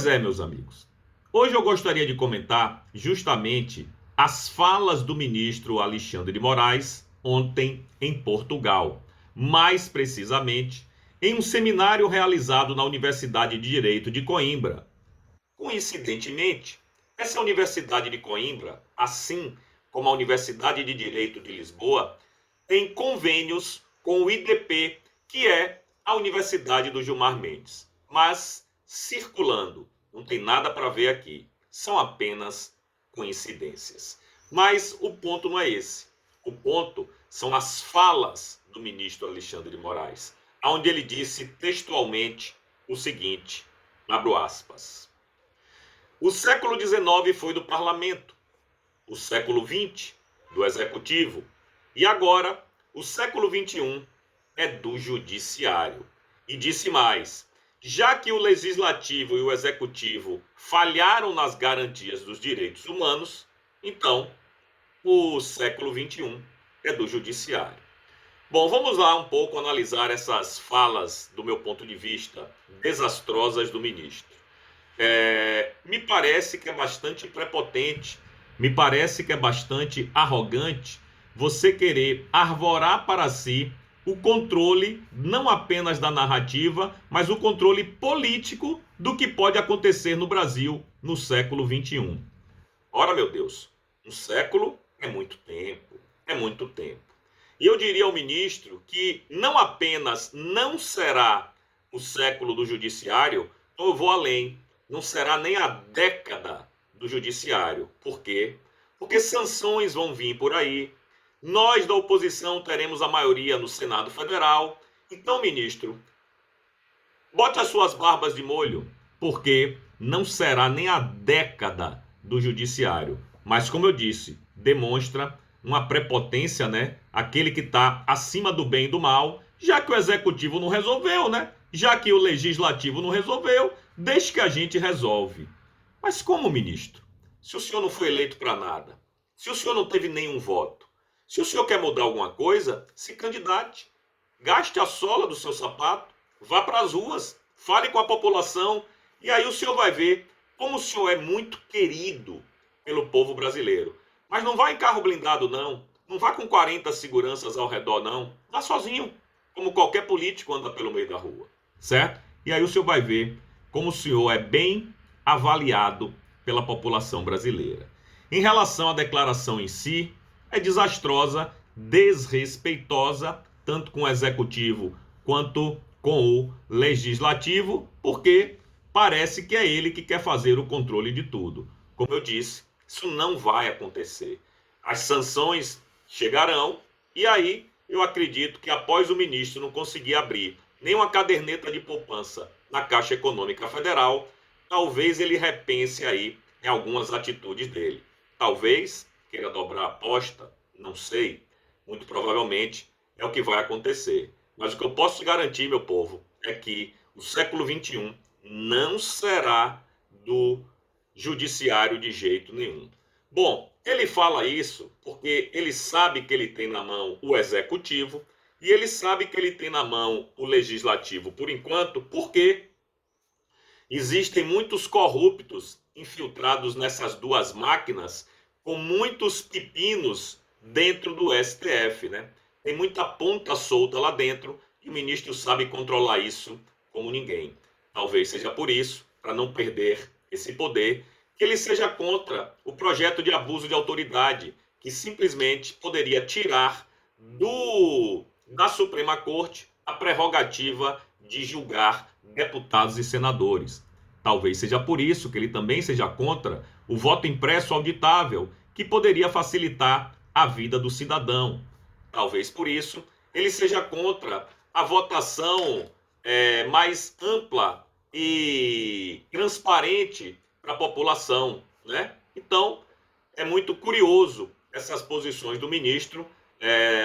Pois é, meus amigos. Hoje eu gostaria de comentar justamente as falas do ministro Alexandre de Moraes ontem em Portugal, mais precisamente em um seminário realizado na Universidade de Direito de Coimbra. Coincidentemente, essa Universidade de Coimbra, assim como a Universidade de Direito de Lisboa, tem convênios com o IDP, que é a Universidade do Gilmar Mendes. Mas circulando, não tem nada para ver aqui, são apenas coincidências. Mas o ponto não é esse. O ponto são as falas do ministro Alexandre de Moraes, onde ele disse textualmente o seguinte, abro aspas: o século XIX foi do parlamento, o século XX do executivo e agora o século XXI é do judiciário. E disse mais: já que o legislativo e o executivo falharam nas garantias dos direitos humanos, então o século XXI é do judiciário. Bom, vamos lá um pouco analisar essas falas, do meu ponto de vista, desastrosas do ministro. Me parece que é bastante prepotente, me parece que é bastante arrogante você querer arvorar para si o controle não apenas da narrativa, mas o controle político do que pode acontecer no Brasil no século XXI. Ora, meu Deus, um século é muito tempo, é muito tempo. E eu diria ao ministro que não apenas não será o século do judiciário, eu vou além, não será nem a década do judiciário. Por quê? Porque sanções vão vir por aí. Nós da oposição teremos a maioria no Senado Federal. Então, ministro, bote as suas barbas de molho, porque não será nem a década do judiciário. Mas, como eu disse, demonstra uma prepotência, né? Aquele que está acima do bem e do mal, já que o executivo não resolveu, né? Já que o legislativo não resolveu, deixe que a gente resolve. Mas como, ministro? Se o senhor não foi eleito para nada, se o senhor não teve nenhum voto, se o senhor quer mudar alguma coisa, se candidate. Gaste a sola do seu sapato, vá para as ruas, fale com a população, e aí o senhor vai ver como o senhor é muito querido pelo povo brasileiro. Mas não vá em carro blindado, não. Não vá com 40 seguranças ao redor, não. Vá sozinho, como qualquer político anda pelo meio da rua, certo? E aí o senhor vai ver como o senhor é bem avaliado pela população brasileira. Em relação à declaração em si, é desastrosa, desrespeitosa, tanto com o executivo quanto com o legislativo, porque parece que é ele que quer fazer o controle de tudo. Como eu disse, isso não vai acontecer. As sanções chegarão e aí eu acredito que após o ministro não conseguir abrir nenhuma caderneta de poupança na Caixa Econômica Federal, talvez ele repense aí em algumas atitudes dele. Talvez queira dobrar a aposta, não sei. Muito provavelmente é o que vai acontecer. Mas o que eu posso garantir, meu povo, é que o século XXI não será do judiciário de jeito nenhum. Bom, ele fala isso porque ele sabe que ele tem na mão o executivo e ele sabe que ele tem na mão o legislativo por enquanto, porque existem muitos corruptos infiltrados nessas duas máquinas com muitos pepinos dentro do STF, né? Tem muita ponta solta lá dentro e o ministro sabe controlar isso como ninguém. Talvez seja por isso, para não perder esse poder, que ele seja contra o projeto de abuso de autoridade, que simplesmente poderia tirar da Suprema Corte a prerrogativa de julgar deputados e senadores. Talvez seja por isso que ele também seja contra o voto impresso auditável, que poderia facilitar a vida do cidadão. Talvez por isso ele seja contra a votação mais ampla e transparente para a população, né? Então, é muito curioso essas posições do ministro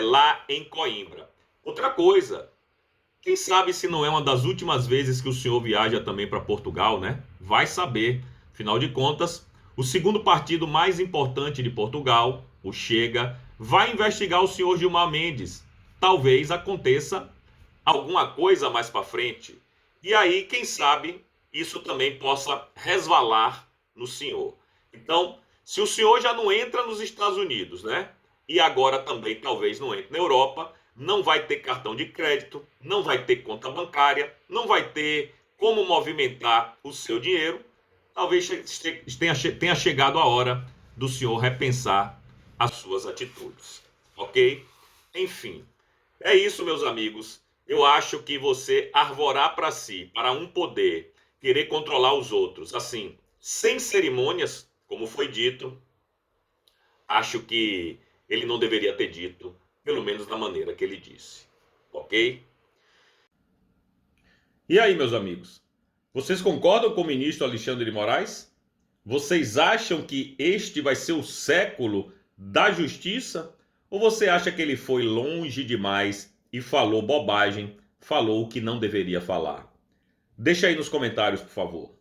lá em Coimbra. Outra coisa, quem sabe se não é uma das últimas vezes que o senhor viaja também para Portugal, né? Vai saber. Afinal de contas, o segundo partido mais importante de Portugal, o Chega, vai investigar o senhor Gilmar Mendes. Talvez aconteça alguma coisa mais para frente. E aí, quem sabe, isso também possa resvalar no senhor. Então, se o senhor já não entra nos Estados Unidos, né? E agora também talvez não entre na Europa, não vai ter cartão de crédito, não vai ter conta bancária, não vai ter como movimentar o seu dinheiro, talvez tenha chegado a hora do senhor repensar as suas atitudes, ok? Enfim, é isso, meus amigos. Eu acho que você arvorar para si, para um poder, querer controlar os outros, assim, sem cerimônias, como foi dito, acho que ele não deveria ter dito, pelo menos da maneira que ele disse, ok? E aí, meus amigos, vocês concordam com o ministro Alexandre de Moraes? Vocês acham que este vai ser o século da justiça? Ou você acha que ele foi longe demais e falou bobagem, falou o que não deveria falar? Deixa aí nos comentários, por favor.